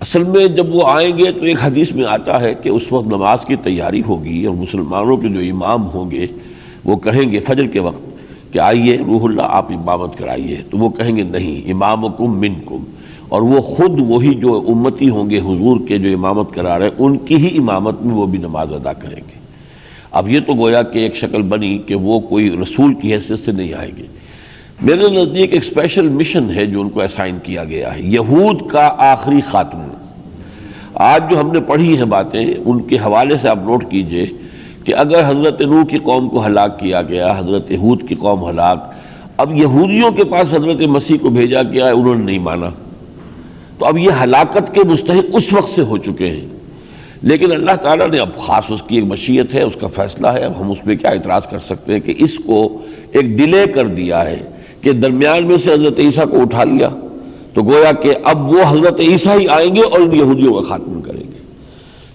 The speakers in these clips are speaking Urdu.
اصل میں جب وہ آئیں گے تو ایک حدیث میں آتا ہے کہ اس وقت نماز کی تیاری ہوگی اور مسلمانوں کے جو امام ہوں گے وہ کہیں گے فجر کے وقت کہ آئیے روح اللہ آپ امامت کرائیے، تو وہ کہیں گے نہیں، امامکم منکم، اور وہ خود وہی جو امتی ہوں گے حضور کے جو امامت کرا رہے ہیں ان کی ہی امامت میں وہ بھی نماز ادا کریں گے۔ اب یہ تو گویا کہ ایک شکل بنی کہ وہ کوئی رسول کی حیثیت سے نہیں آئیں گے۔ میرے نزدیک ایک اسپیشل مشن ہے جو ان کو اسائن کیا گیا ہے، یہود کا آخری خاتمہ۔ آج جو ہم نے پڑھی ہیں باتیں ان کے حوالے سے آپ نوٹ کیجئے کہ اگر حضرت نوح کی قوم کو ہلاک کیا گیا، حضرت ہود کی قوم ہلاک، اب یہودیوں کے پاس حضرت مسیح کو بھیجا گیا ہے، انہوں نے نہیں مانا، تو اب یہ ہلاکت کے مستحق اس وقت سے ہو چکے ہیں۔ لیکن اللہ تعالیٰ نے اب خاص اس کی ایک مشیت ہے، اس کا فیصلہ ہے، اب ہم اس پہ کیا اعتراض کر سکتے ہیں کہ اس کو ایک ڈیلے کر دیا ہے کہ درمیان میں سے حضرت عیسیٰ کو اٹھا لیا، تو گویا کہ اب وہ حضرت عیسیٰ ہی آئیں گے اور ان یہودیوں کا خاتمہ کریں گے۔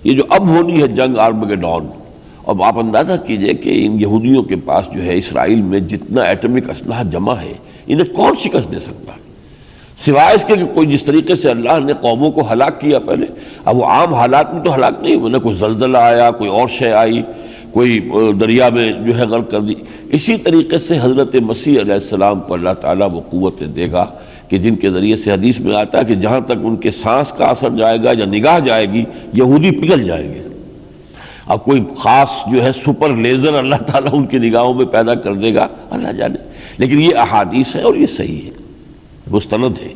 یہ جو اب ہونی ہے جنگ آرمگیڈون، اب آپ اندازہ کیجئے کہ ان یہودیوں کے پاس جو ہے اسرائیل میں جتنا ایٹمک اسلحہ جمع ہے، انہیں کون شکست دے سکتا ہے سوائے اس کے کہ کوئی جس طریقے سے اللہ نے قوموں کو ہلاک کیا پہلے، اب وہ عام حالات میں تو ہلاک نہیں ہوئے، نہ کوئی زلزلہ آیا، کوئی اور شے آئی، کوئی دریا میں جو ہے غرق کر دی۔ اسی طریقے سے حضرت مسیح علیہ السلام کو اللہ تعالیٰ وہ قوتیں دے گا کہ جن کے ذریعے سے حدیث میں آتا ہے کہ جہاں تک ان کے سانس کا اثر جائے گا یا نگاہ جائے گی یہودی پگھل جائیں گے۔ اب کوئی خاص جو ہے سپر لیزر اللہ تعالیٰ ان کی نگاہوں میں پیدا کر دے گا، اللہ جانے، لیکن یہ احادیث ہے اور یہ صحیح ہے، مستند ہے۔